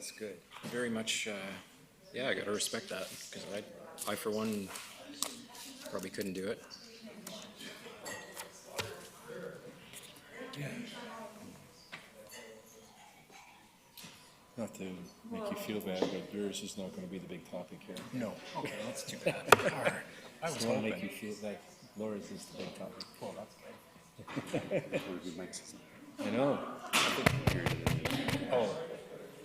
that's good. Very much, yeah, I got to respect that, because I, for one, probably couldn't do it. Yeah. Not to make you feel bad, but yours is not going to be the big topic here. No. Okay, that's too bad. Darn. I was I want to make hoping. you feel like Laura's is the big topic. Well, that's good. I know. Oh,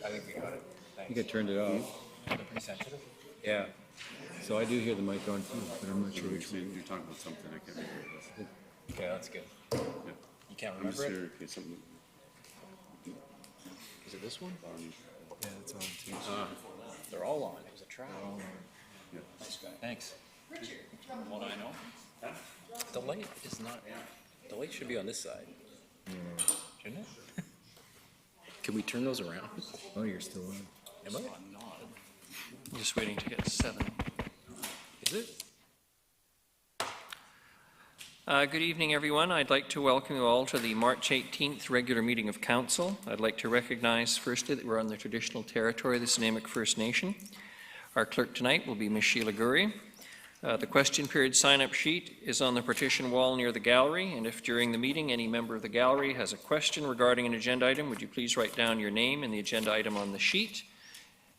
I think we got it. Thanks. You got turned it off. They're pretty sensitive. Yeah. So I do hear the mic on too, but I'm not sure which one. You're talking about something I can't remember. Okay, that's good. Yeah. You can't I'm just remember it? here in case something. Is it this one? Yeah, it's on too. They're all on. It was a try. Yeah. Nice guy. Thanks. Richard, what do I know? The light is not. The light should be on this side. Shouldn't it? Can we turn those around? Oh, you're still on. Am I? I'm not. I'm just waiting to get 7. Is it? Good evening, everyone. I'd like to welcome you all to the March 18th regular meeting of Council. I'd like to recognize firstly that we're on the traditional territory of the Snuneymuxw First Nation. Our clerk tonight will be Ms. Sheila Gurry. The question period sign-up sheet is on the partition wall near the gallery, and if during the meeting any member of the gallery has a question regarding an agenda item, would you please write down your name and the agenda item on the sheet.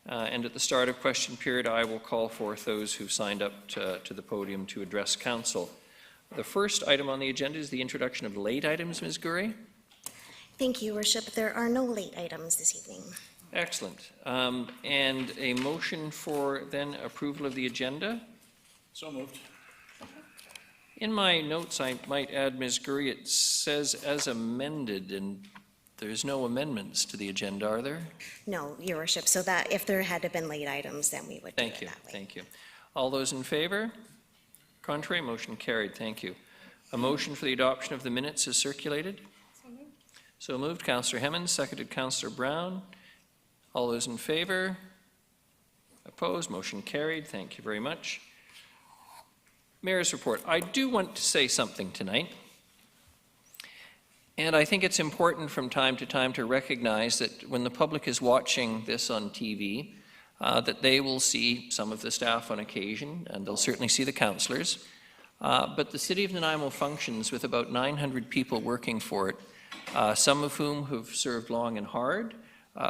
And at the start of question period, I will call forth those who signed up to the podium to address Council. The first item on the agenda is the introduction of late items, Ms. Gurry. Thank you, Worship. There are no late items this evening. Excellent. And a motion for then approval of the agenda. So moved. In my notes, I might add, Ms. Gurry, it says as amended, and there's no amendments to the agenda, are there? No, Your Worship. So that if there had been late items, then we would do Thank it you. that way. Thank you. All those in favor? Contrary? Motion carried. Thank you. A motion for the adoption of the minutes is circulated. So moved. Councillor Hemmens, seconded Councillor Brown. All those in favor? Opposed? Motion carried. Thank you very much. Mayor's report. I do want to say something tonight. And I think it's important from time to time to recognize that when the public is watching this on TV, that they will see some of the staff on occasion, and they'll certainly see the councillors. But the City of Nanaimo functions with about 900 people working for it, some of whom have served long and hard,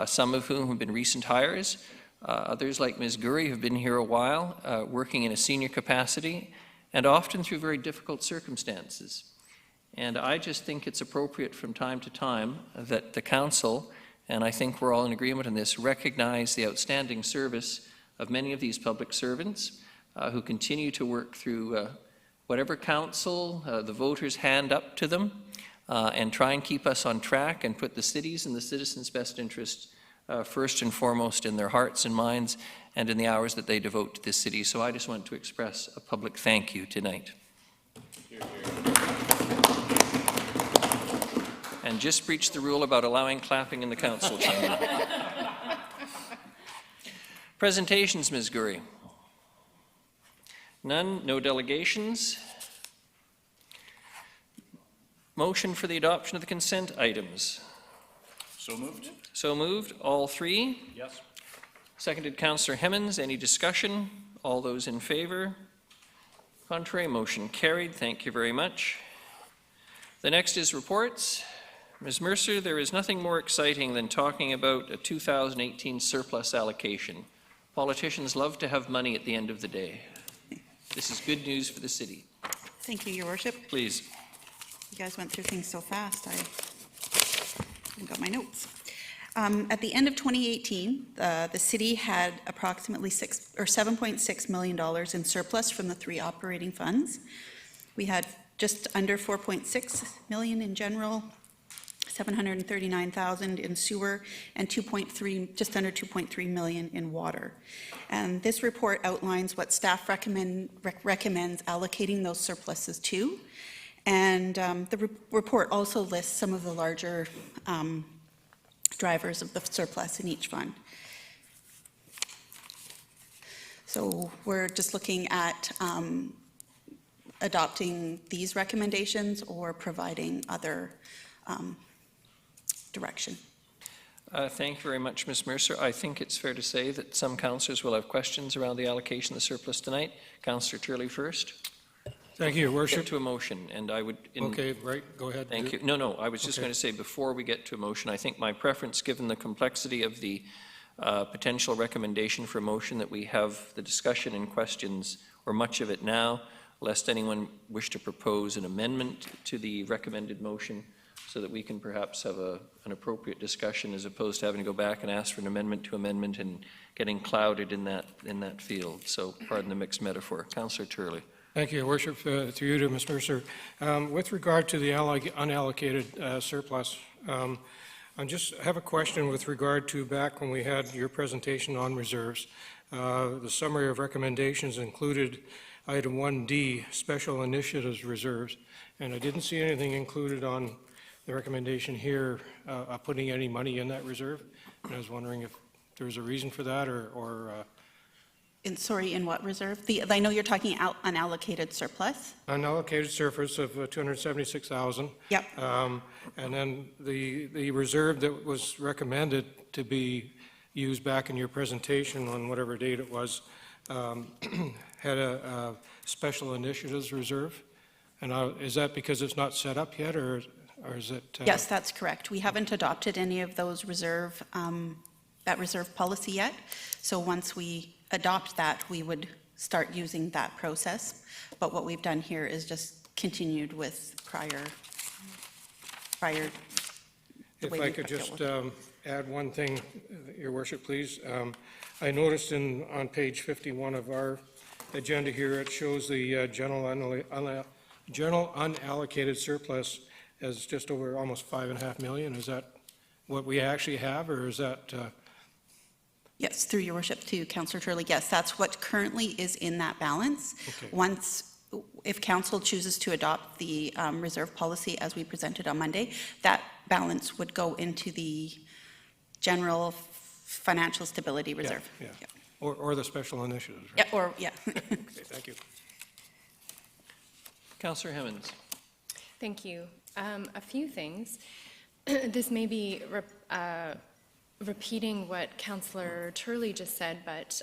some of whom have been recent hires. Others, like Ms. Gurry, have been here a while, working in a senior capacity, and often through very difficult circumstances. And I just think it's appropriate from time to time that the council, and I think we're all in agreement on this, recognize the outstanding service of many of these public servants who continue to work through whatever council the voters hand up to them and try and keep us on track and put the city's and the citizens' best interests first and foremost in their hearts and minds and in the hours that they devote to this city. So I just want to express a public thank you tonight. And just breach the rule about allowing clapping in the council chamber. Presentations, Ms. Gurry. None. No delegations. Motion for the adoption of the consent items. So moved? So moved. All three. Yes. Seconded Councillor Hemmens. Any discussion? All those in favor? Contrary? Motion carried. Thank you very much. The next is reports. Ms. Mercer, there is nothing more exciting than talking about a 2018 surplus allocation. Politicians love to have money at the end of the day. This is good news for the city. Thank you, Your Worship. Please. You guys went through things so fast, I haven't got my notes. At the end of 2018, the city had approximately $7.6 million in surplus from the 3 operating funds. We had just under $4.6 million in general, $739,000 in sewer, and just under $2.3 million in water. And this report outlines what staff recommends allocating those surpluses to. And the report also lists some of the larger drivers of the surplus in each fund. So we're just looking at adopting these recommendations or providing other direction. Thank you very much, Ms. Mercer. I think it's fair to say that some councillors will have questions around the allocation of the surplus tonight. Councillor Turley first. Thank you, Your Get Worship. to a motion, and I would... Okay, right, go ahead. Thank you. No, I was just Okay. going to say, before we get to a motion, I think my preference, given the complexity of the potential recommendation for a motion, that we have the discussion and questions, or much of it now, lest anyone wish to propose an amendment to the recommended motion, so that we can perhaps have an appropriate discussion, as opposed to having to go back and ask for an amendment to amendment and getting clouded in that field. So pardon the mixed metaphor. Councillor Turley. Thank you, Your Worship. Through you to Ms. Mercer. With regard to the unallocated surplus, I just have a question with regard to back when we had your presentation on reserves. The summary of recommendations included item 1D, special initiatives reserves, and I didn't see anything included on the recommendation here of putting any money in that reserve. And I was wondering if there's a reason for that, or And sorry, in what reserve? I know you're talking unallocated surplus. unallocated surplus of 276,000. Yep. And then the reserve that was recommended to be used back in your presentation on whatever date it was, had a special initiatives reserve. And is that because it's not set up yet, or is it? Yes, that's correct. We haven't adopted any of those that reserve policy yet. So once we adopt that, we would start using that process. But what we've done here is just continued with prior. the If way I we could dealt just with it. add one thing, Your Worship, please. I noticed on page 51 of our agenda here, it shows the general unallocated surplus as just over almost $5.5 million. Is that what we actually have, or is that? Yes, through your worship to Councillor Turley, yes, that's what currently is in that balance. Okay. If council chooses to adopt the reserve policy as we presented on Monday, that balance would go into the general financial stability reserve. Yeah. Or the special initiatives, Yeah, right? or, yeah. Okay, thank you. Councillor Hemmons. Thank you. A few things. This may be repeating what Councillor Turley just said, but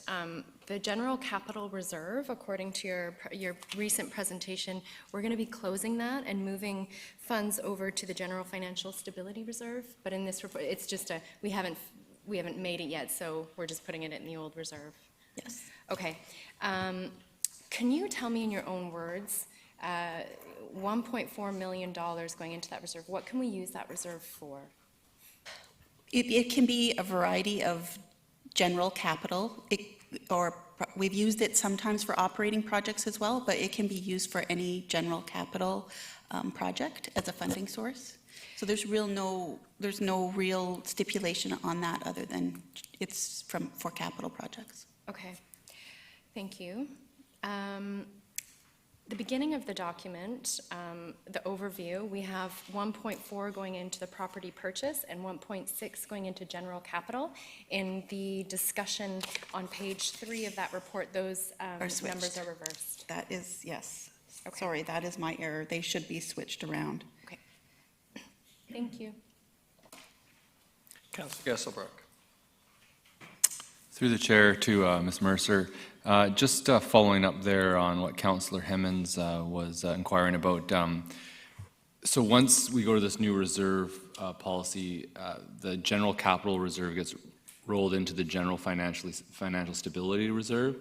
the general capital reserve, according to your recent presentation, we're going to be closing that and moving funds over to the general financial stability reserve. But in this report, it's just we haven't made it yet, so we're just putting it in the old reserve. Yes. Okay. Can you tell me in your own words, $1.4 million going into that reserve, what can we use that reserve for? It can be a variety of general capital, or we've used it sometimes for operating projects as well, but it can be used for any general capital project as a funding source. So there's no real stipulation on that other than it's for capital projects. Okay, thank you. The beginning of the document, the overview, we have 1.4 going into the property purchase and 1.6 going into general capital. In the discussion on page 3 of that report, those numbers are reversed. That is, yes. Okay. Sorry, that is my error. They should be switched around. Okay. Thank you. Councillor Gesselbrock. Through the chair to Ms. Mercer, just following up there on what Councillor Hemmons was inquiring about. So once we go to this new reserve policy, the general capital reserve gets rolled into the general financial stability reserve.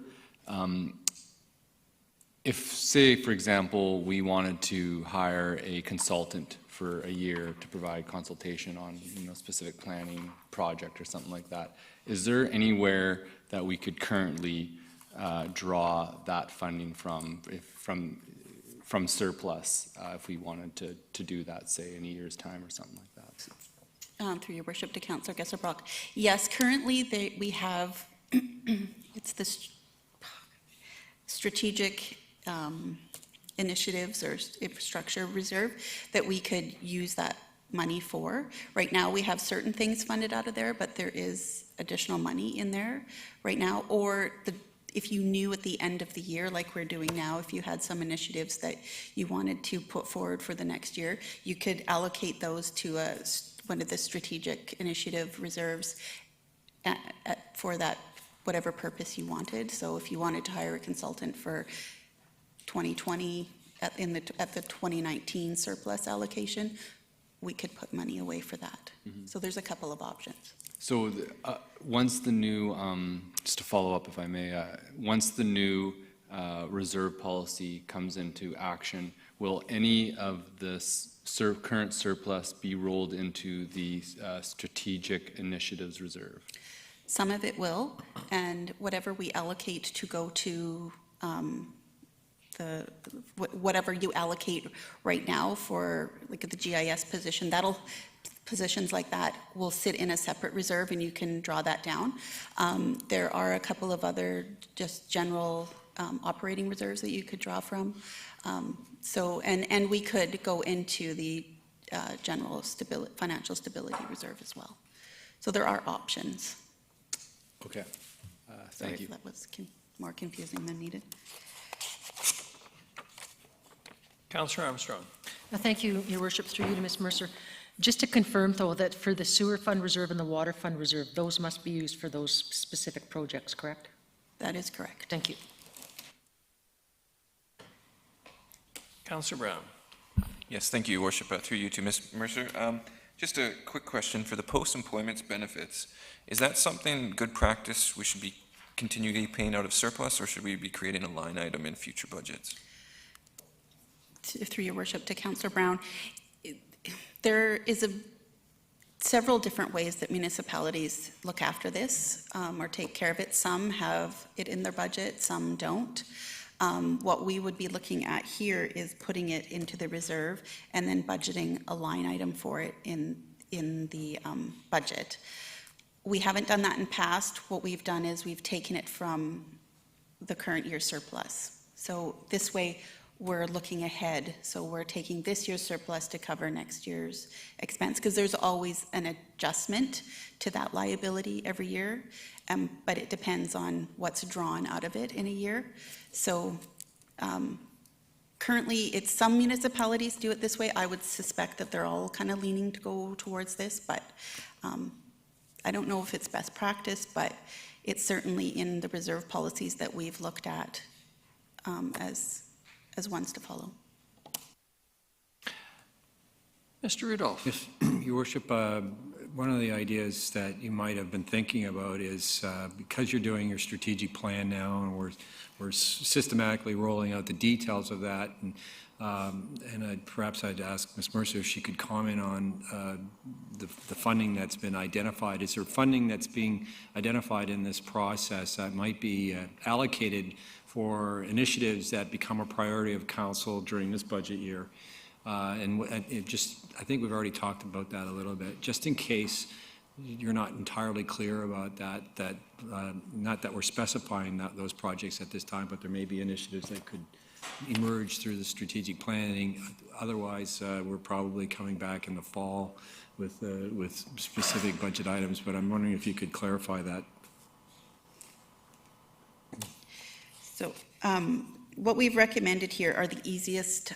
If, say, for example, we wanted to hire a consultant for a year to provide consultation on, specific planning project or something like that, is there anywhere that we could currently draw that funding from surplus if we wanted to do that, say, in a year's time or something like that? Through your worship to Councillor Gesselbrock. Yes, currently we have, it's this strategic initiatives or infrastructure reserve that we could use that money for. Right now, we have certain things funded out of there, but there is additional money in there right now. Or if you knew at the end of the year, like we're doing now, if you had some initiatives that you wanted to put forward for the next year, you could allocate those to one of the strategic initiative reserves for that, whatever purpose you wanted. So if you wanted to hire a consultant for 2020 at the 2019 surplus allocation, we could put money away for that. So there's a couple of options. So once the new, just to follow up if I may, once the new reserve policy comes into action, will any of the current surplus be rolled into the strategic initiatives reserve? Some of it will, and whatever we allocate to go to whatever you allocate right now for like the GIS position, positions like that will sit in a separate reserve and you can draw that down. There are a couple of other just general operating reserves that you could draw from. And we could go into the general financial stability reserve as well. So there are options. Okay. Sorry Thank you. if that was more confusing than needed. Councillor Armstrong. Thank you, Your Worship, through you to Ms. Mercer. Just to confirm, though, that for the sewer fund reserve and the water fund reserve, those must be used for those specific projects, correct? That is correct. Thank you. Councillor Brown. Yes, thank you, Your Worship. Through you to Ms. Mercer. Just a quick question for the post-employment benefits. Is that something, good practice, we should be continually paying out of surplus, or should we be creating a line item in future budgets? Through Your Worship to Councillor Brown, there is several different ways that municipalities look after this or take care of it. Some have it in their budget, some don't. What we would be looking at here is putting it into the reserve and then budgeting a line item for it in the budget. We haven't done that in past. What we've done is we've taken it from the current year surplus. So this way we're looking ahead. So we're taking this year's surplus to cover next year's expense, because there's always an adjustment to that liability every year, but it depends on what's drawn out of it in a year. So currently, it's some municipalities do it this way. I would suspect that they're all kind of leaning to go towards this, but I don't know if it's best practice, but it's certainly in the reserve policies that we've looked at as ones to follow. Mr. Rudolph. Yes, Your Worship, one of the ideas that you might have been thinking about is because you're doing your strategic plan now and we're systematically rolling out the details of that, and perhaps I'd ask Ms. Mercer if she could comment on the funding that's been identified. Is there funding that's being identified in this process that might be allocated for initiatives that become a priority of council during this budget year? I think we've already talked about that a little bit, just in case you're not entirely clear about that, not that we're specifying those projects at this time, but there may be initiatives that could emerge through the strategic planning. Otherwise, we're probably coming back in the fall with specific budget items, but I'm wondering if you could clarify that. So what we've recommended here are the easiest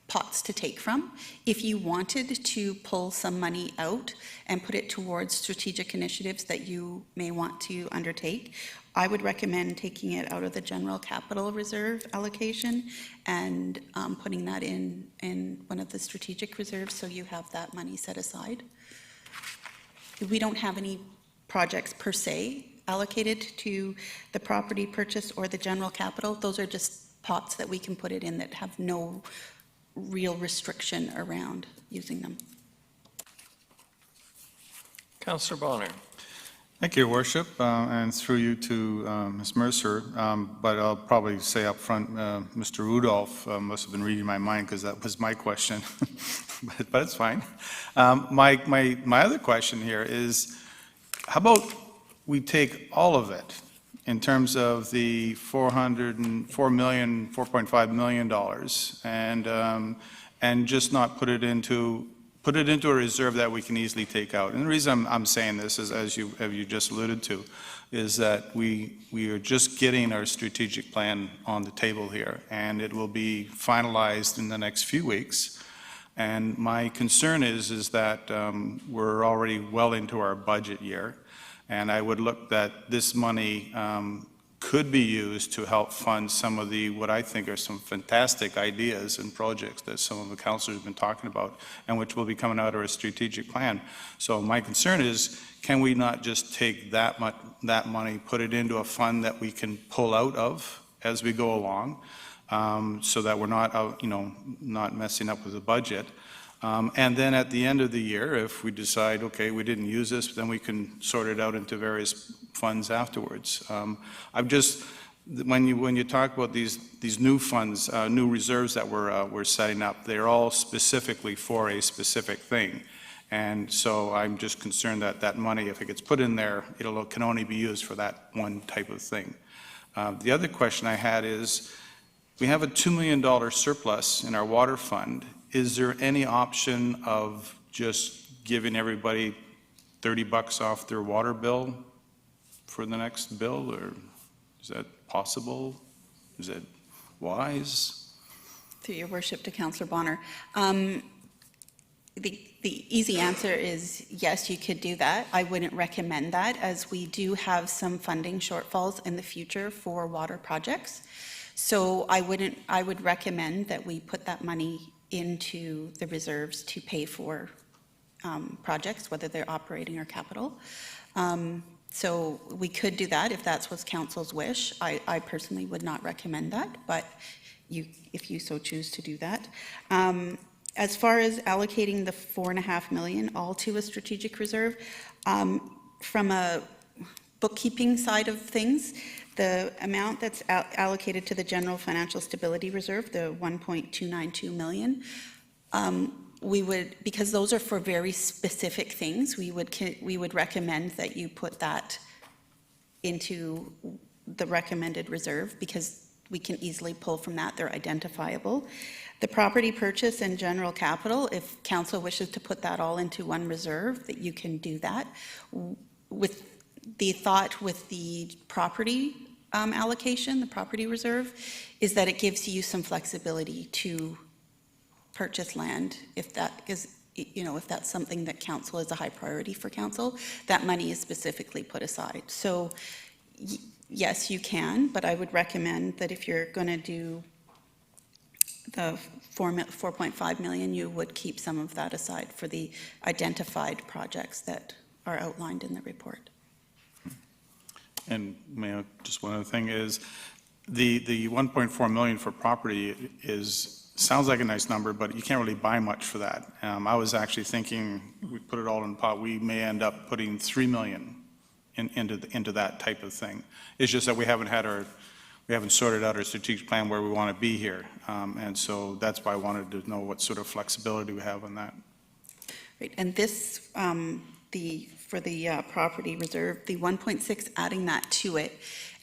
pots to take from. If you wanted to pull some money out and put it towards strategic initiatives that you may want to undertake, I would recommend taking it out of the general capital reserve allocation and putting that in one of the strategic reserves, so you have that money set aside. We don't have any projects per se allocated to the property purchase or the general capital. Those are just pots that we can put it in that have no real restriction around using them. Councillor Bonner. Thank you, Your Worship, and through you to Ms. Mercer, but I'll probably say up front, Mr. Rudolph must have been reading my mind because that was my question, but it's fine. My other question here is, how about we take all of it in terms of the $4.5 million and just not put it into a reserve that we can easily take out. And the reason I'm saying this is, as you just alluded to, is that we are just getting our strategic plan on the table here, and it will be finalized in the next few weeks. And my concern is that we're already well into our budget year, and I would look that this money could be used to help fund some of the, what I think are some fantastic ideas and projects that some of the councilors have been talking about, and which will be coming out of our strategic plan. So my concern is, can we not just take that money, put it into a fund that we can pull out of as we go along, so that we're not out, not messing up with the budget. And then at the end of the year, if we decide, okay, we didn't use this, then we can sort it out into various funds afterwards. I'm just, when you talk about these new funds, new reserves that we're setting up, they're all specifically for a specific thing. And so I'm just concerned that that money, if it gets put in there, it can only be used for that one type of thing. The other question I had is, we have a $2 million surplus in our water fund. Is there any option of just giving everybody $30 off their water bill for the next bill, or is that possible? Is it wise? Through your worship to Councillor Bonner. The easy answer is yes, you could do that. I wouldn't recommend that, as we do have some funding shortfalls in the future for water projects. So I would recommend that we put that money into the reserves to pay for projects, whether they're operating or capital. So we could do that if that's what council's wish. I personally would not recommend that, but if you so choose to do that. As far as allocating the $4.5 million all to a strategic reserve, from a bookkeeping side of things, the amount that's allocated to the General Financial Stability Reserve, the $1.292 million, we would, because those are for very specific things, we would recommend that you put that into the recommended reserve, because we can easily pull from that. They're identifiable. The property purchase and general capital, if council wishes to put that all into one reserve, that you can do that. With the thought with the property allocation, the property reserve, is that it gives you some flexibility to purchase land if that is, if that's something that council is a high priority for council, that money is specifically put aside. So yes, you can, but I would recommend that if you're going to do the 4.5 million, you would keep some of that aside for the identified projects that are outlined in the report. And just one other thing is, the 1.4 million for property sounds like a nice number, but you can't really buy much for that. I was actually thinking, we put it all in a pot, we may end up putting 3 million into that type of thing. It's just that we haven't sorted out our strategic plan where we want to be here. And so that's why I wanted to know what sort of flexibility we have on that. Right, and this, for the property reserve, the 1.6,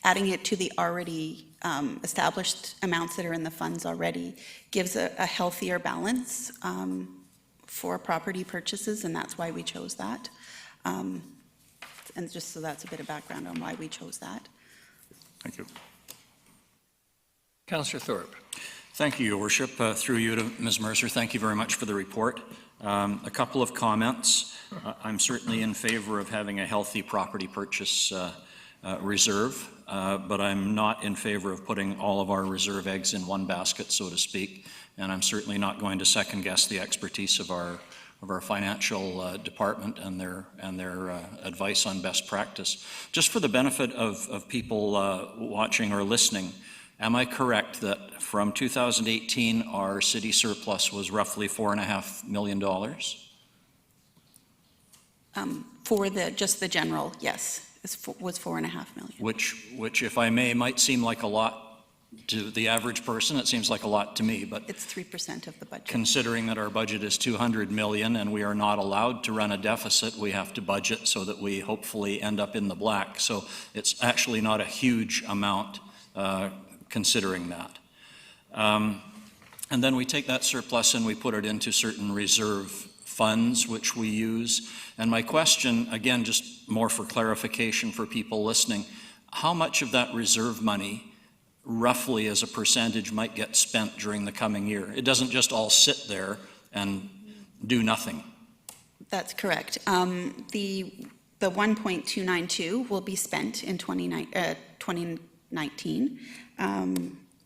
adding it to the already established amounts that are in the funds already, gives a healthier balance for property purchases, and that's why we chose that. And just so that's a bit of background on why we chose that. Thank you. Councillor Thorpe. Thank you, Your Worship. Through you to Ms. Mercer, thank you very much for the report. A couple of comments. I'm certainly in favor of having a healthy property purchase reserve, but I'm not in favor of putting all of our reserve eggs in one basket, so to speak, and I'm certainly not going to second guess the expertise of our financial department and their advice on best practice. Just for the benefit of people watching or listening, am I correct that from 2018 our city surplus was roughly $4.5 million? For just the general, yes, was $4.5 million. Which, if I may, might seem like a lot to the average person. It seems like a lot to me, but it's 3% of the budget. Considering that our budget is $200 million and we are not allowed to run a deficit, we have to budget so that we hopefully end up in the black. So it's actually not a huge amount considering that. And then we take that surplus and we put it into certain reserve funds which we use. And my question, again, just more for clarification for people listening, how much of that reserve money roughly as a percentage might get spent during the coming year? It doesn't just all sit there and do nothing. That's correct. The 1.292 will be spent in 2019.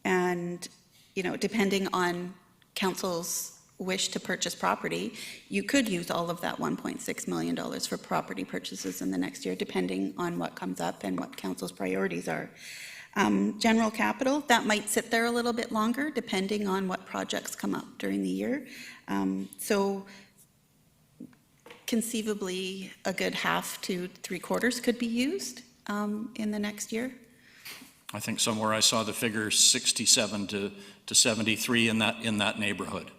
And, you know, depending on council's wish to purchase property, you could use all of that $1.6 million for property purchases in the next year, depending on what comes up and what council's priorities are. General capital, that might sit there a little bit longer, depending on what projects come up during the year. So conceivably, a good half to 3/4 could be used in the next year. I think somewhere I saw the figure 67 to 73 in that neighborhood.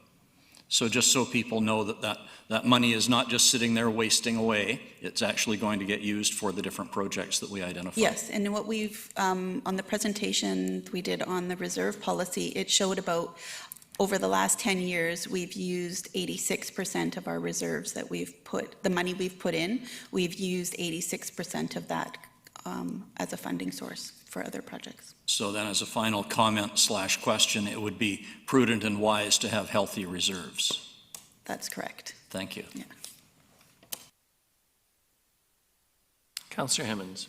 So just so people know that money is not just sitting there wasting away, it's actually going to get used for the different projects that we identified. Yes, and what we've, on the presentation we did on the reserve policy, it showed about, over the last 10 years, we've used 86% of our reserves that the money we've put in, we've used 86% of that as a funding source for other projects. So then as a final comment / question, it would be prudent and wise to have healthy reserves. That's correct. Thank you. Yeah. Councillor Hemmens.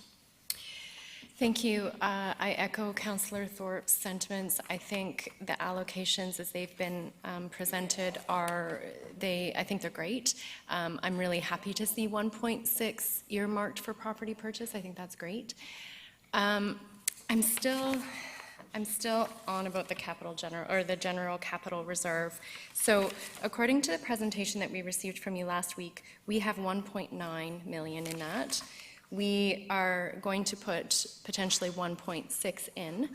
Thank you. I echo Councillor Thorpe's sentiments. I think the allocations as they've been presented I think they're great. I'm really happy to see 1.6 earmarked for property purchase. I think that's great. I'm still on about the general capital reserve. So according to the presentation that we received from you last week, we have 1.9 million in that. We are going to put potentially 1.6 in.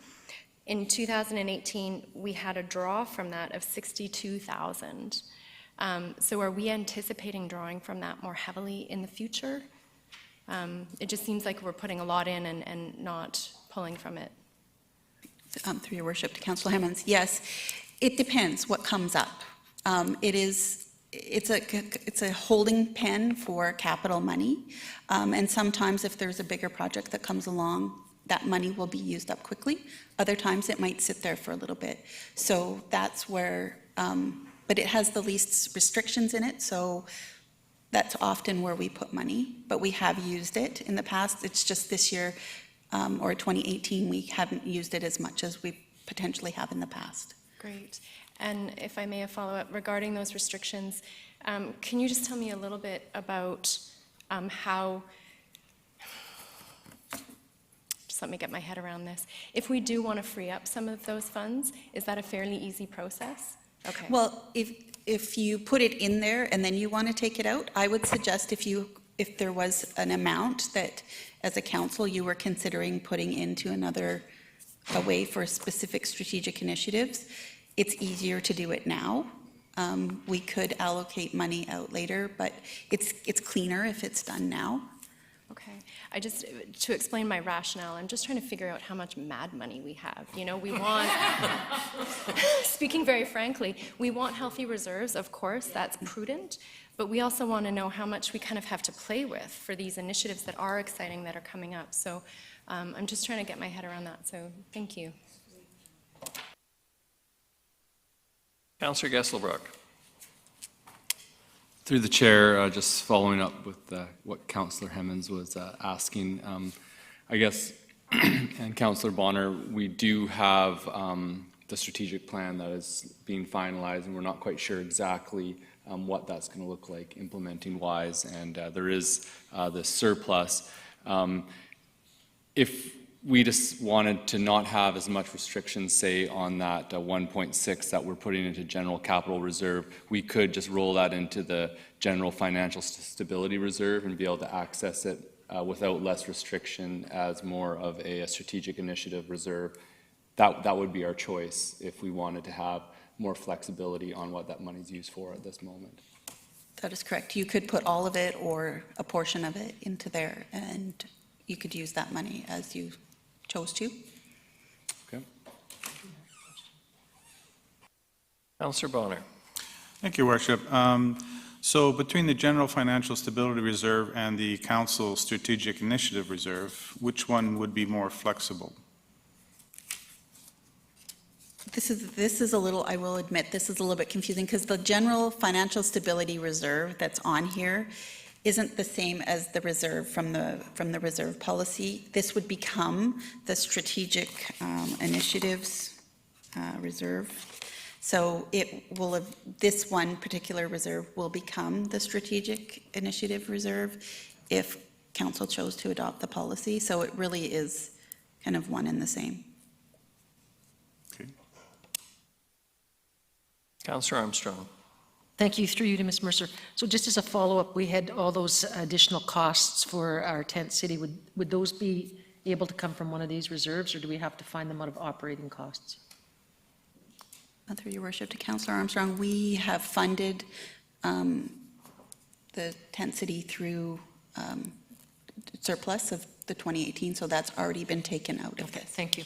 In 2018, we had a draw from that of 62,000. So are we anticipating drawing from that more heavily in the future? It just seems like we're putting a lot in and not pulling from it. Through your worship to Councillor Hemmens, yes, it depends what comes up. It's a holding pen for capital money, and sometimes if there's a bigger project that comes along, that money will be used up quickly. Other times it might sit there for a little bit. So that's where, but it has the least restrictions in it, so that's often where we put money, but we have used it in the past. It's just this year, or 2018, we haven't used it as much as we potentially have in the past. Great. And if I may, a follow-up regarding those restrictions, can you just tell me a little bit about how, just let me get my head around this. If we do want to free up some of those funds, is that a fairly easy process? Okay. Well, if you put it in there and then you want to take it out, I would suggest if there was an amount that, as a council, you were considering putting into a way for specific strategic initiatives, it's easier to do it now. We could allocate money out later, but it's cleaner if it's done now. Okay. To explain my rationale, I'm just trying to figure out how much mad money we have. You know, we want, speaking very frankly, we want healthy reserves, of course, that's prudent, but we also want to know how much we kind of have to play with for these initiatives that are exciting, that are coming up. So I'm just trying to get my head around that, so thank you. Councillor Gesselbrook. Through the chair, just following up with what Councillor Hemmens was asking, I guess, and Councillor Bonner, we do have the strategic plan that is being finalized, and we're not quite sure exactly what that's going to look like implementing wise, and there is the surplus. If we just wanted to not have as much restrictions, say, on that 1.6 that we're putting into general capital reserve, we could just roll that into the general financial stability reserve and be able to access it without less restriction as more of a strategic initiative reserve. That would be our choice if we wanted to have more flexibility on what that money's used for at this moment. That is correct. You could put all of it or a portion of it into there, and you could use that money as you chose to. Okay. Councillor Bonner. Thank you, Worship. So between the General Financial Stability Reserve and the Council Strategic Initiative Reserve, which one would be more flexible? This is a little, I will admit, this is a little bit confusing because the general financial stability reserve that's on here isn't the same as the reserve from the reserve policy. This would become the strategic initiatives reserve. So it will have, this one particular reserve will become the strategic initiative reserve if council chose to adopt the policy. So it really is kind of one and the same. Councillor Armstrong. Thank you, through you to Ms. Mercer. So just as a follow-up, we had all those additional costs for our tent city. Would those be able to come from one of these reserves, or do we have to find them out of operating costs? Through your worship to Councillor Armstrong, we have funded the tent city through surplus of the 2018, so that's already been taken out of this. Thank you.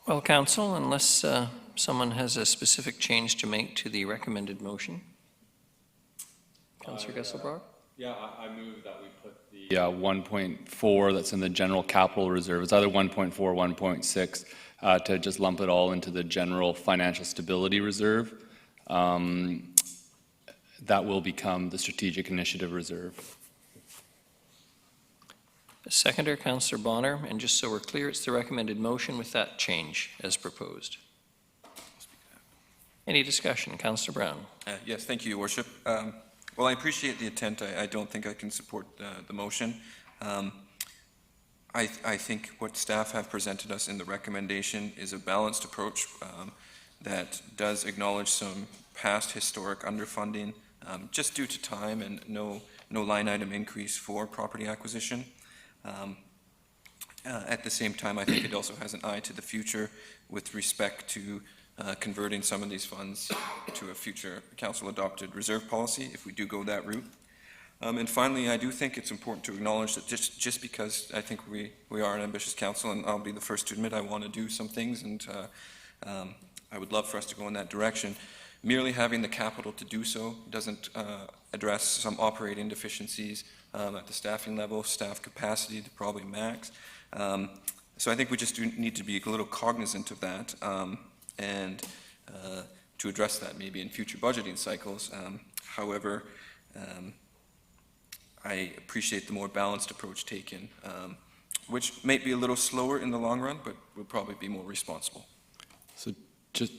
Well, council, unless someone has a specific change to make to the recommended motion. Councillor Gesselbrock? Yeah, I move that we put the 1.4 that's in the general capital reserve. It's either 1.4 or 1.6 to just lump it all into the general financial stability reserve. That will become the strategic initiative reserve. Seconder, Councillor Bonner, and just so we're clear, it's the recommended motion with that change as proposed. Any discussion? Councillor Brown. Yes, thank you, Your Worship. Well, I appreciate the intent. I don't think I can support the motion. I think what staff have presented us in the recommendation is a balanced approach that does acknowledge some past historic underfunding just due to time and no line item increase for property acquisition. At the same time, I think it also has an eye to the future with respect to converting some of these funds to a future council-adopted reserve policy if we do go that route. And finally, I do think it's important to acknowledge that just because I think we are an ambitious council, and I'll be the first to admit I want to do some things, and I would love for us to go in that direction, merely having the capital to do so doesn't address some operating deficiencies at the staffing level, staff capacity to probably max. So I think we just do need to be a little cognizant of that and to address that maybe in future budgeting cycles. However, I appreciate the more balanced approach taken, which may be a little slower in the long run, but will probably be more responsible. So just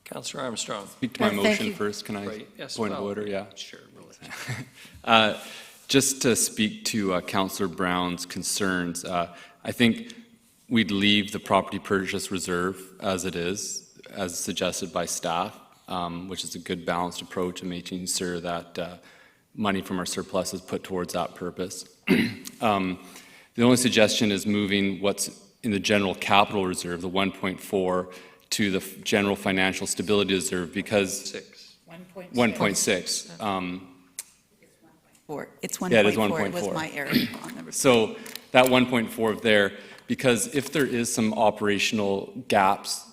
Councillor Armstrong. speak to my Thank motion you. first. Can I? Right. Yes, point of well, order? Yeah. Sure. We'll let you. Just to speak to Councillor Brown's concerns, I think we'd leave the property purchase reserve as it is, as suggested by staff, which is a good balanced approach to making sure that money from our surplus is put towards that purpose. The only suggestion is moving what's in the general capital reserve, the 1.4, to the general financial stability reserve because 1.6. It's 1.4. Yeah, it is It 1.4. was my error on the. So that 1.4 there, because if there is some operational gaps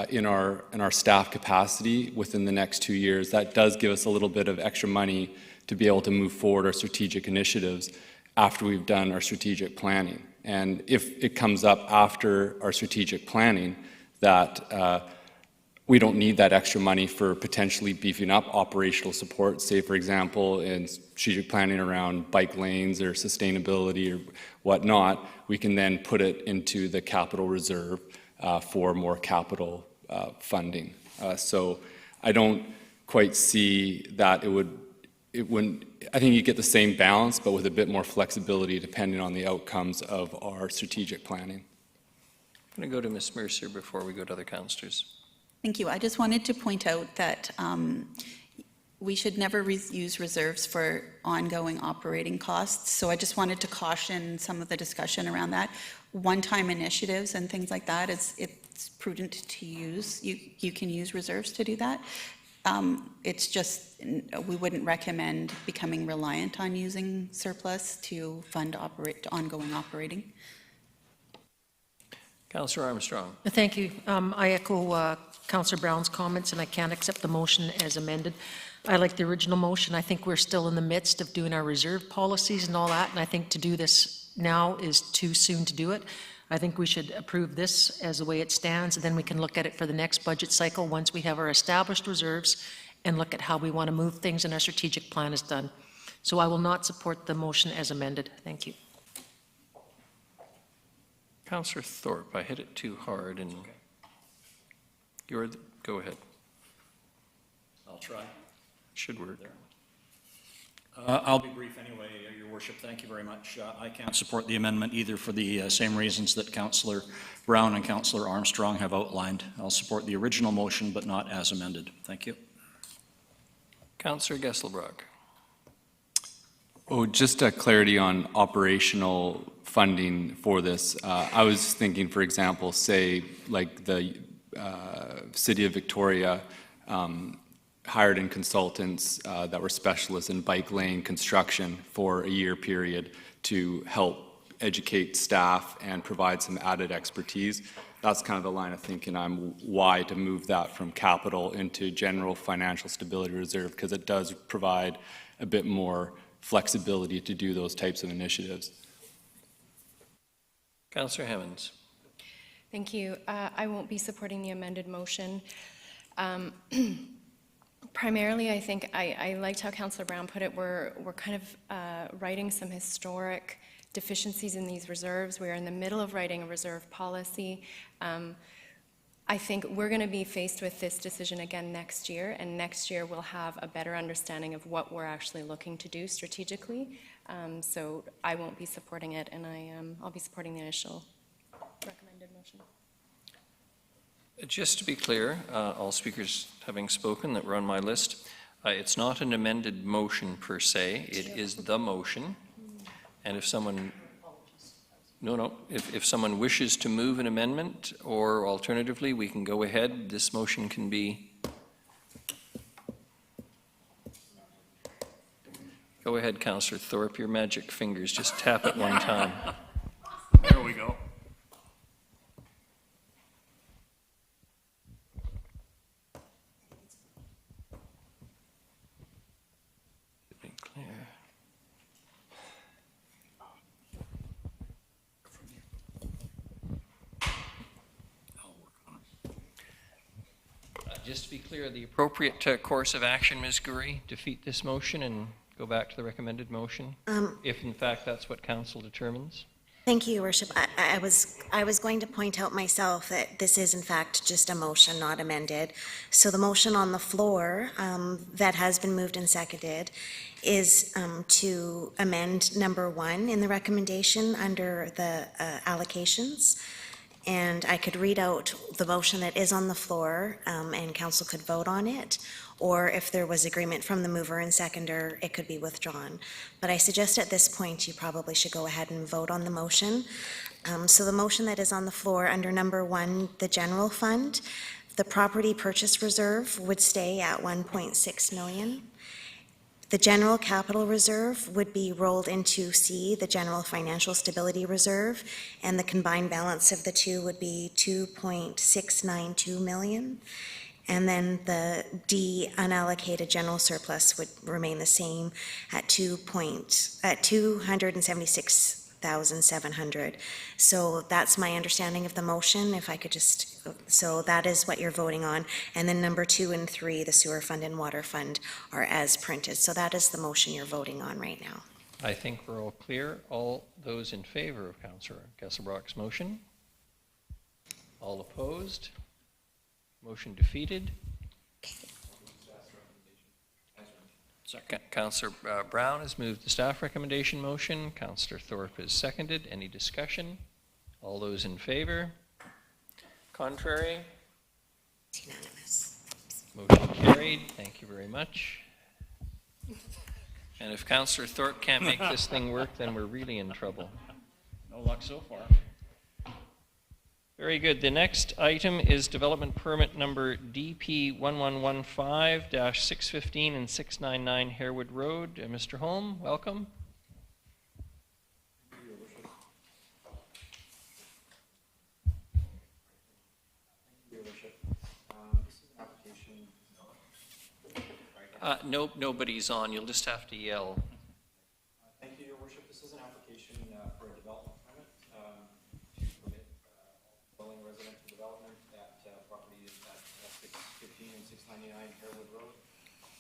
in our staff capacity within the next 2 years, that does give us a little bit of extra money to be able to move forward our strategic initiatives after we've done our strategic planning. And if it comes up after our strategic planning that we don't need that extra money for potentially beefing up operational support, say for example in strategic planning around bike lanes or sustainability or whatnot, we can then put it into the capital reserve for more capital funding. So I don't quite see that it wouldn't, I think you get the same balance, but with a bit more flexibility depending on the outcomes of our strategic planning. I'm going to go to Ms. Mercer before we go to other councillors. Thank you. I just wanted to point out that we should never use reserves for ongoing operating costs. So I just wanted to caution some of the discussion around that. One-time initiatives and things like that, it's prudent to use. You can use reserves to do that. It's just, we wouldn't recommend becoming reliant on using surplus to fund ongoing operating. Councillor Armstrong. Thank you. I echo Councillor Brown's comments, and I can't accept the motion as amended. I like the original motion. I think we're still in the midst of doing our reserve policies and all that, and I think to do this now is too soon to do it. I think we should approve this as the way it stands, and then we can look at it for the next budget cycle once we have our established reserves and look at how we want to move things and our strategic plan is done. So I will not support the motion as amended. Thank you. Councillor Thorpe, I hit it too hard and go ahead. I'll try. Should work. I'll be brief anyway, Your Worship. Thank you very much. I can't support the amendment either for the same reasons that Councillor Brown and Councillor Armstrong have outlined. I'll support the original motion, but not as amended. Thank you. Councillor Gesselbrock. Oh, just a clarity on operational funding for this. I was thinking, for example, say like the City of Victoria hired in consultants that were specialists in bike lane construction for a year period to help educate staff and provide some added expertise. That's kind of the line of thinking why to move that from capital into general financial stability reserve, because it does provide a bit more flexibility to do those types of initiatives. Councillor Hemmens. Thank you. I won't be supporting the amended motion. Primarily, I think I liked how Councillor Brown put it. We're kind of writing some historic deficiencies in these reserves. We're in the middle of writing a reserve policy. I think we're going to be faced with this decision again next year, and next year we'll have a better understanding of what we're actually looking to do strategically. So I won't be supporting it, and I'll be supporting the initial recommended motion. Just to be clear, all speakers having spoken that were on my list, it's not an amended motion per se, it is the motion. And if someone, if someone wishes to move an amendment, or alternatively, we can go ahead, this motion can be. Go ahead, Councillor Thorpe, your magic fingers, just tap it one time. There we go. Be clear. Just to be clear, the appropriate course of action, Ms. Gurry, defeat this motion and go back to the recommended motion, if in fact that's what council determines? Thank you, Your Worship. I was going to point out myself that this is in fact just a motion, not amended. So the motion on the floor that has been moved and seconded is to amend number 1 in the recommendation under the allocations. And I could read out the motion that is on the floor, and council could vote on it. Or if there was agreement from the mover and seconder, it could be withdrawn. But I suggest at this point, you probably should go ahead and vote on the motion. So the motion that is on the floor under number 1, the general fund, the property purchase reserve would stay at 1.6 million. The general capital reserve would be rolled into C, the general financial stability reserve, and the combined balance of the two would be 2.692 million. And then the D, unallocated general surplus, would remain the same at 276,700. So that's my understanding of the motion. If I could just, so that is what you're voting on. And then number 2 and 3, the sewer fund and water fund, are as printed. So that is the motion you're voting on right now. I think we're all clear. All those in favor of Councillor Gesselbrock's motion? All opposed? Motion defeated. Councillor Brown has moved the staff recommendation motion. Councillor Thorpe has seconded. Any discussion? All those in favor? Contrary? It's unanimous. Motion carried. Thank you very much. And if Councillor Thorpe can't make this thing work, then we're really in trouble. No luck so far. Very good. The next item is development permit number DP 1115-615 and 699 Harewood Road. Mr. Holm, welcome. Nope, nobody's on. You'll just have to yell. Thank you, Your Worship. This is an application for a development permit to permit 699 Harewood Road.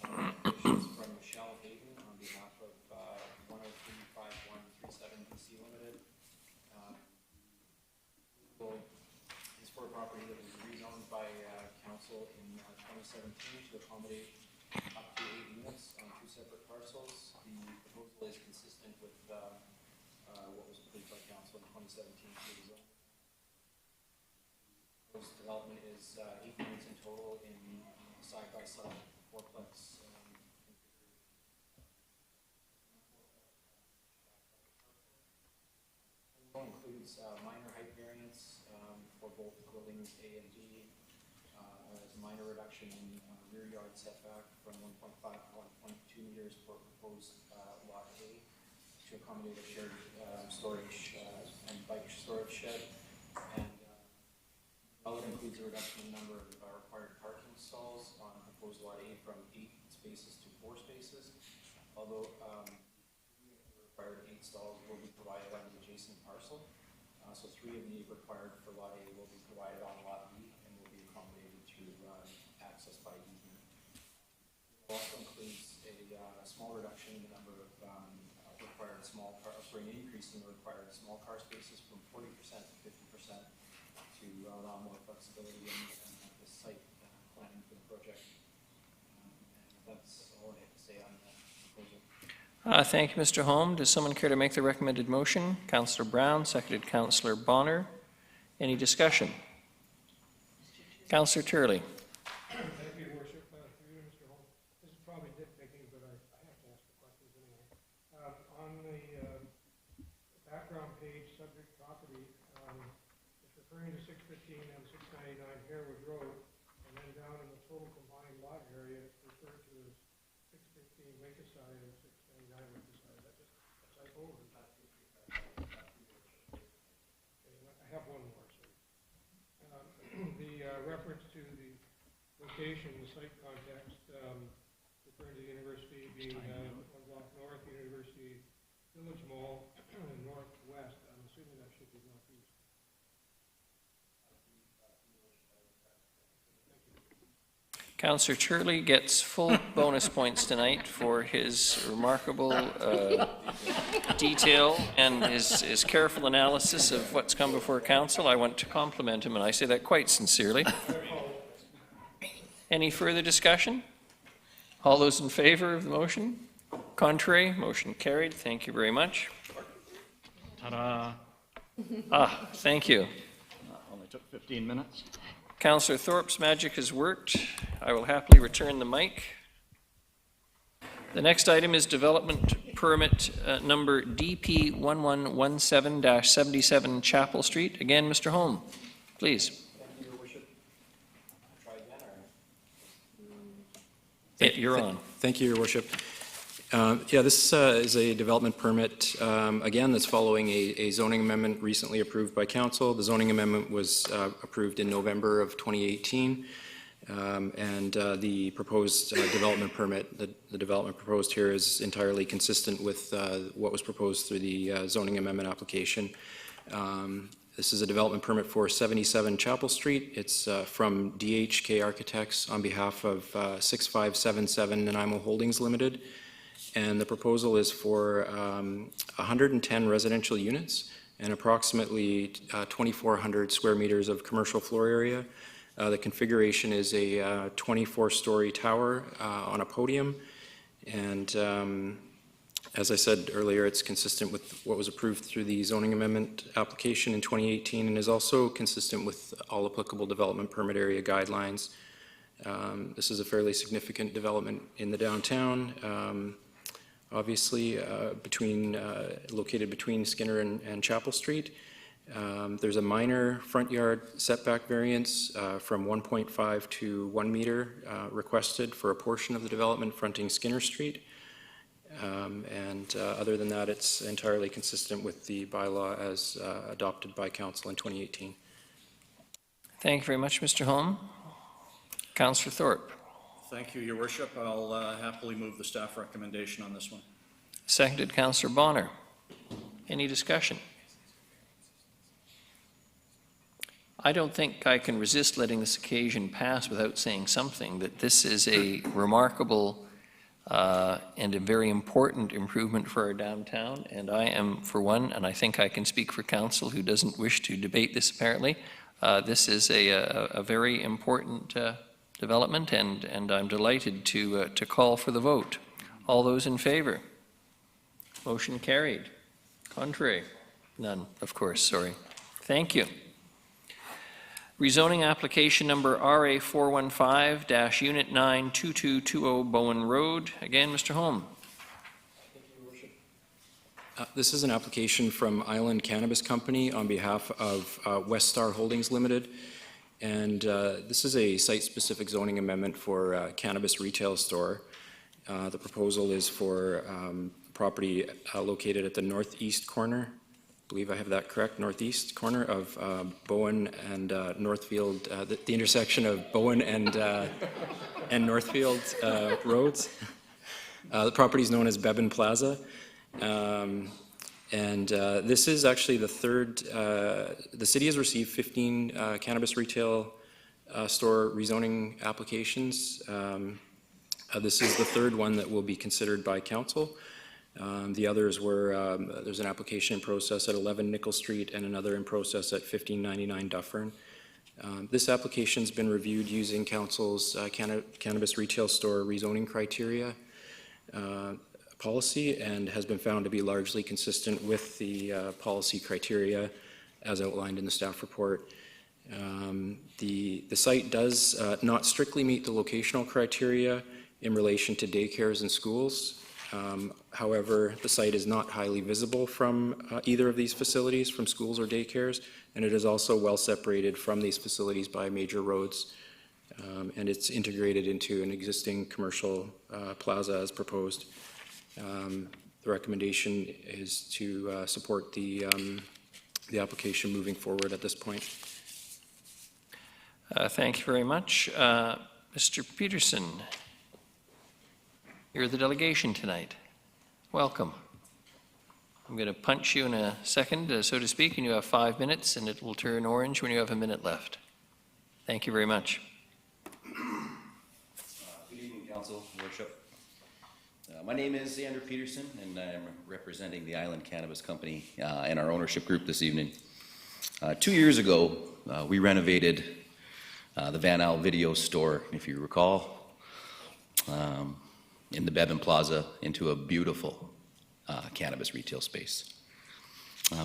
Applications from Michelle Hayden on behalf of 1035137 BC Limited. Is for a property that was rezoned by council in 2017 to accommodate up to 8 units on 2 separate parcels. The proposal is consistent with what was approved by council in 2017 rezone. Proposed development is 8 units in total in side-by-side fourplex. Includes minor height variance for both buildings A and B, as a minor reduction in rear yard setback from 1.5 to 1.2 meters for proposed lot A to accommodate a shared storage and bike storage shed. And it includes a reduction in number of required parking stalls on proposed lot A from 8 spaces to 4 spaces. Although required 8 stalls will be provided on the adjacent parcel. So 3 of the 8 required for lot A will be provided on lot B and will be accommodated through access by easement. It also includes a small reduction in the number of required an increase in the required small car spaces from 40% to 50% to allow more flexibility in the site planning for the project. And that's all I have to say on the proposal. Thank you, Mr. Holm. Does someone care to make the recommended motion? Councillor Brown, seconded Councillor Bonner. Any discussion? Councillor Turley. Thank you, Your Worship. Through you, Mr. Holm. This is probably nitpicking, but I have to ask the questions anyway. On the background page, subject property, it's referring to 615 and 699 Harewood Road, and then down in the total combined lot area, it's referred to as 615 Wakeside and 699 Wakeside. Is that just a typo? Or is that I have one more, sorry. The reference to the location, the site context, referring to the university being 1 block north, University Village Mall, northwest. I'm assuming that should be northeast. Councillor Turley gets full bonus points tonight for his remarkable detail and his careful analysis of what's come before council. I want to compliment him, and I say that quite sincerely. Any further discussion? All those in favor of the motion? Contrary? Motion carried. Thank you very much. Ta-da. Thank you. Only took 15 minutes. Councillor Thorpe's magic has worked. I will happily return the mic. The next item is development permit number DP 1117-77 Chapel Street. Again, Mr. Holm, please. Thank you, Your Worship. Try again, or? You're on. Thank you, Your Worship. This is a development permit, again, that's following a zoning amendment recently approved by council. The zoning amendment was approved in November of 2018, and the proposed development permit, the development proposed here is entirely consistent with what was proposed through the zoning amendment application. This is a development permit for 77 Chapel Street. It's from DHK Architects on behalf of 6577 Nanaimo Holdings Limited. And the proposal is for 110 residential units and approximately 2,400 square meters of commercial floor area. The configuration is a 24-story tower on a podium. And as I said earlier, it's consistent with what was approved through the zoning amendment application in 2018 and is also consistent with all applicable development permit area guidelines. This is a fairly significant development in the downtown. Obviously, located between Skinner and Chapel Street. There's a minor front yard setback variance from 1.5 to 1 meter requested for a portion of the development fronting Skinner Street. Other than that, it's entirely consistent with the bylaw as adopted by council in 2018. Thank you very much, Mr. Holm. Councillor Thorpe. Thank you, Your Worship. I'll happily move the staff recommendation on this one. Seconded, Councillor Bonner. Any discussion? I don't think I can resist letting this occasion pass without saying something, that this is a remarkable and a very important improvement for our downtown, and I am for one, and I think I can speak for council who doesn't wish to debate this apparently, this is a very important development, and I'm delighted to call for the vote. All those in favor? Motion carried. Contrary? None, of course, sorry. Thank you. Rezoning application number RA 415-Unit 9 2220 Bowen Road. Again, Mr. Holm. This is an application from Island Cannabis Company on behalf of West Star Holdings Limited. And this is a site-specific zoning amendment for a cannabis retail store. The proposal is for property located at the northeast corner, I believe I have that correct, northeast corner of Bowen and Northfield, the intersection of Bowen and Northfield roads. The property is known as Bevan Plaza. This is actually the third, the city has received 15 cannabis retail store rezoning applications. This is the third one that will be considered by council. The others were, there's an application in process at 11 Nickel Street and another in process at 1599 Dufferin. This application's been reviewed using council's cannabis retail store rezoning criteria policy and has been found to be largely consistent with the policy criteria as outlined in the staff report. The site does not strictly meet the locational criteria in relation to daycares and schools. However, the site is not highly visible from either of these facilities, from schools or daycares, and it is also well separated from these facilities by major roads, and it's integrated into an existing commercial plaza as proposed. The recommendation is to support the application moving forward at this point. Thank you very much. Mr. Peterson. You're the delegation tonight. Welcome. I'm going to punch you in a second, so to speak, and you have 5 minutes, and it will turn orange when you have a minute left. Thank you very much. Good evening, Council, Worship. My name is Andrew Peterson, and I'm representing the Island Cannabis Company and our ownership group this evening. 2 years ago, we renovated the Van Al Video Store, if you recall, in the Bevan Plaza into a beautiful cannabis retail space.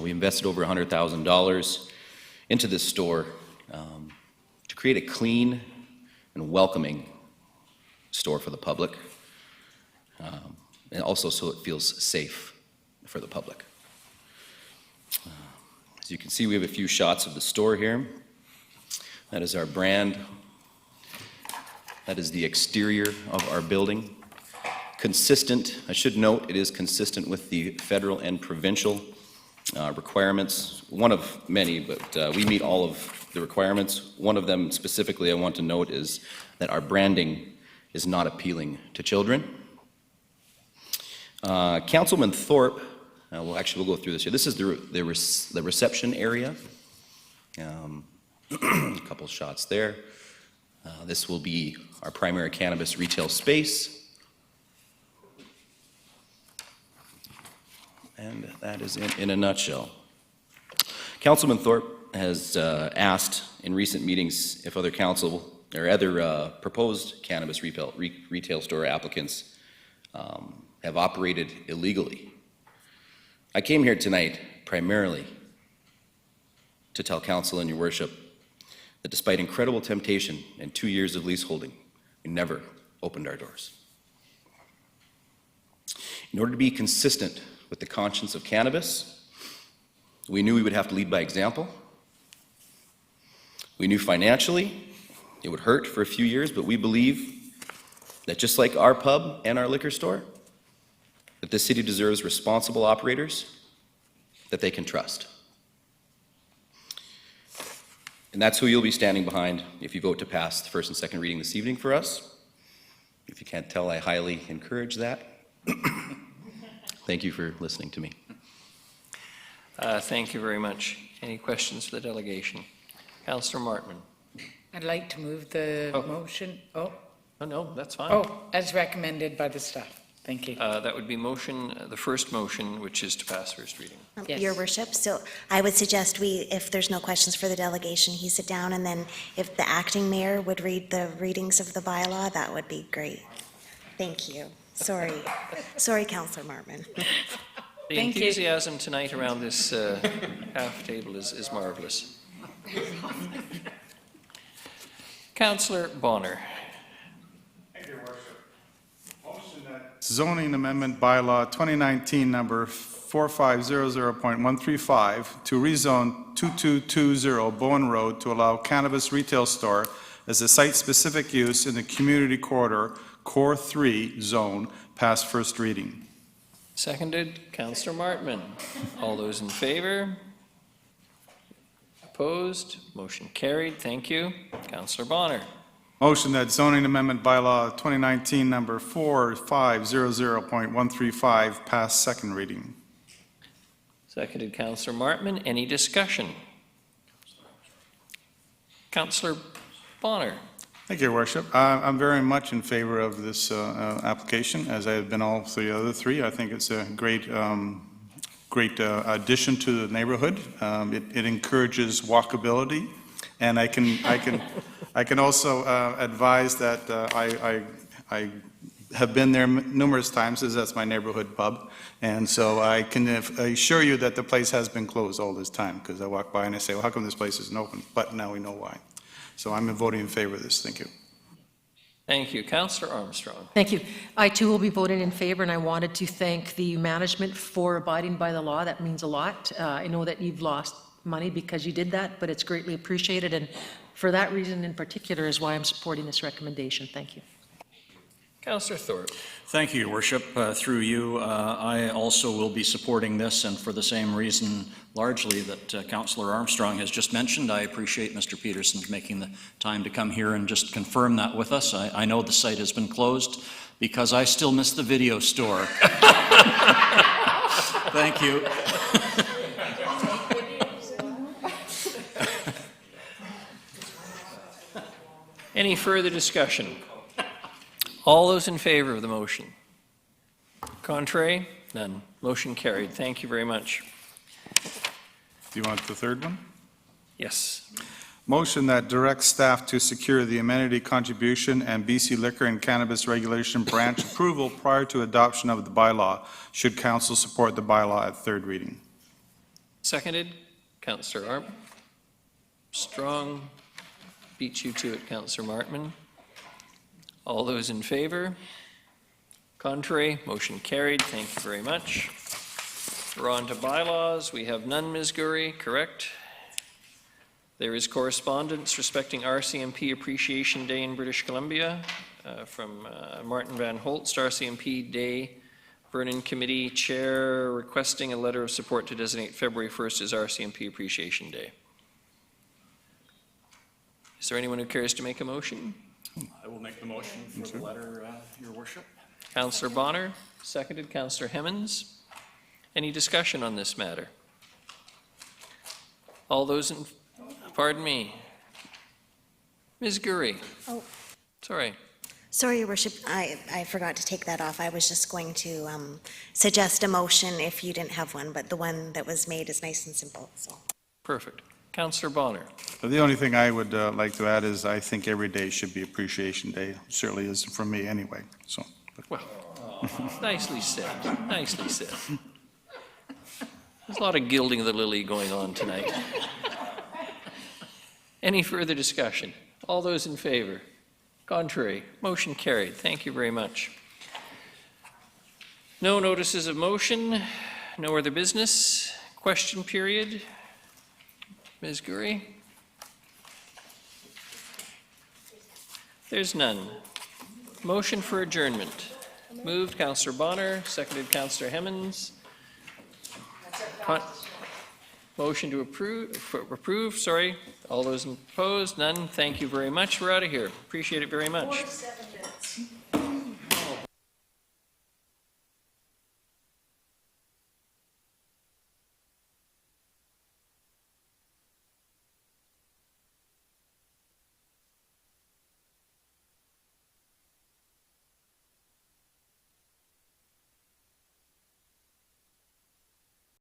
We invested over $100,000 into this store to create a clean and welcoming store for the public, and also so it feels safe for the public. As you can see, we have a few shots of the store here. That is our brand. That is the exterior of our building. Consistent, I should note, it is consistent with the federal and provincial requirements. One of many, but we meet all of the requirements. One of them specifically I want to note is that our branding is not appealing to children. Councilman Thorpe, we'll go through this here. This is the reception area. A couple shots there. This will be our primary cannabis retail space. And that is in a nutshell. Councilman Thorpe has asked in recent meetings if other council or other proposed cannabis retail store applicants have operated illegally. I came here tonight primarily to tell council and your worship that despite incredible temptation and 2 years of leaseholding, we never opened our doors. In order to be consistent with the conscience of cannabis, we knew we would have to lead by example. We knew financially it would hurt for a few years, but we believe that just like our pub and our liquor store, that this city deserves responsible operators that they can trust. And that's who you'll be standing behind if you vote to pass the first and second reading this evening for us. If you can't tell, I highly encourage that. Thank you for listening to me. Thank you very much. Any questions for the delegation? Councillor Martman. I'd like to move the motion, Oh, no, that's fine. as recommended by the staff. Thank you. That would be the first motion, which is to pass first reading. Yes. Your worship, so I would suggest if there's no questions for the delegation, he sit down, and then if the acting mayor would read the readings of the bylaw, that would be great. Thank you. Sorry, Councillor Martman. The Thank you. enthusiasm tonight around this half table is marvelous. Councillor Bonner. Thank you, Worship. Motion that zoning amendment bylaw 2019 number 4500.135 to rezone 2220 Bowen Road to allow cannabis retail store as a site-specific use in the community corridor Core 3 zone past first reading. Seconded, Councillor Martman. All those in favor? Opposed? Motion carried. Thank you. Councillor Bonner. Motion that zoning amendment bylaw 2019 number 4500.135 pass second reading. Seconded, Councillor Martman. Any discussion? Councillor Bonner. Thank you, Your Worship. I'm very much in favor of this application, as I have been all the other three. I think it's a great addition to the neighborhood. It encourages walkability, and I can also advise that I have been there numerous times, as that's my neighborhood pub, and so I can assure you that the place has been closed all this time, because I walk by and I say, well, how come this place isn't open? But now we know why. So I'm voting in favor of this. Thank you. Thank you. Councillor Armstrong. Thank you. I too will be voting in favor, and I wanted to thank the management for abiding by the law. That means a lot. I know that you've lost money because you did that, but it's greatly appreciated, and for that reason in particular is why I'm supporting this recommendation. Thank you. Councillor Thorpe. Thank you, Your Worship. Through you, I also will be supporting this, and for the same reason largely that Councillor Armstrong has just mentioned. I appreciate Mr. Peterson making the time to come here and just confirm that with us. I know the site has been closed because I still miss the video store. Thank you. Any further discussion? All those in favor of the motion? Contrary? None. Motion carried. Thank you very much. Do you want the third one? Yes. Motion that directs staff to secure the amenity contribution and BC Liquor and Cannabis Regulation branch approval prior to adoption of the bylaw. Should council support the bylaw at third reading? Seconded. Councillor Armstrong. Beat you to it, Councillor Martman. All those in favor? Contrary? Motion carried. Thank you very much. We're on to bylaws. We have none, Ms. Gurry, correct? There is correspondence respecting RCMP Appreciation Day in British Columbia from Martin Van Holst, RCMP Day Vernon Committee Chair, requesting a letter of support to designate February 1st as RCMP Appreciation Day. Is there anyone who cares to make a motion? I will make the motion for the letter, Your Worship. Councillor Bonner, seconded. Councillor Hemmens. Any discussion on this matter? All those in, pardon me. Ms. Gurry. Oh. Sorry. Sorry, Your Worship, I forgot to take that off. I was just going to suggest a motion if you didn't have one, but the one that was made is nice and simple, so. Perfect. Councillor Bonner. The only thing I would like to add is I think every day should be Appreciation Day. Certainly is for me anyway, so. Well, nicely said. Nicely said. There's a lot of gilding of the lily going on tonight. Any further discussion? All those in favor? Contrary? Motion carried. Thank you very much. No notices of motion. No other business. Question period. Ms. Gurry? There's none. Motion for adjournment. Moved, Councillor Bonner, seconded Councillor Hemmens. Motion to approve, sorry. All those opposed, none. Thank you very much. We're out of here. Appreciate it very much.